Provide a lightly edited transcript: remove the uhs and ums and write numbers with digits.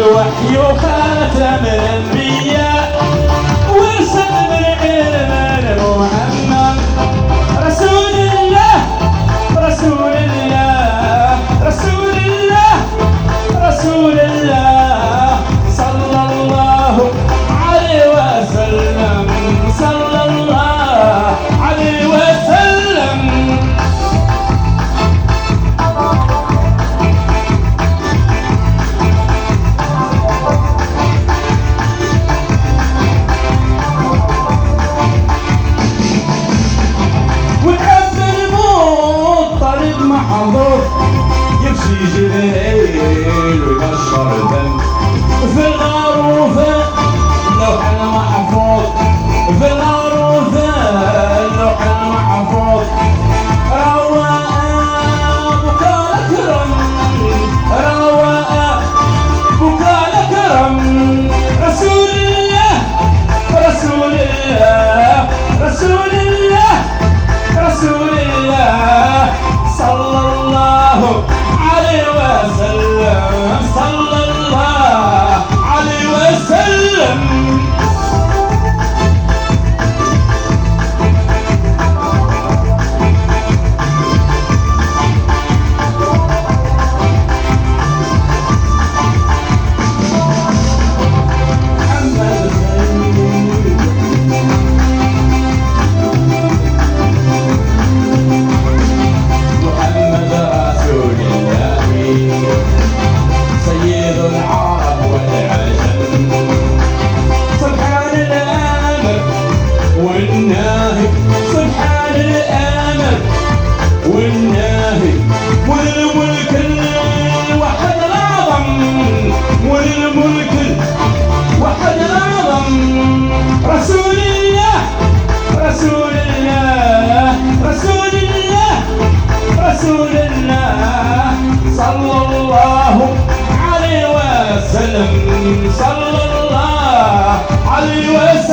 الوحي خاتم الانبياء وارسل بالعلم محمد رسول الله رسول الله رسول الله رسول الله صلى الله عليه وسلم صلى الله عليه وسلم. محظوظ يمشي جبريل ويبشر ذنب في الغار وفي اللوح المحفوظ في الغار وفي اللوح المحفوظ رواء بكاء الكرم رواء بكاء الكرم رسول الله رسول الله رسول الله رسول الله صلى الله عليه وسلم صلى الله عليه وسلم. سبحان الآمر والناهي والملك الوحد الأعظم والملك الوحد الأعظم رسول الله رسول الله رسول الله رسول الله صلى الله عليه وسلم صلى الله عليه وسلم.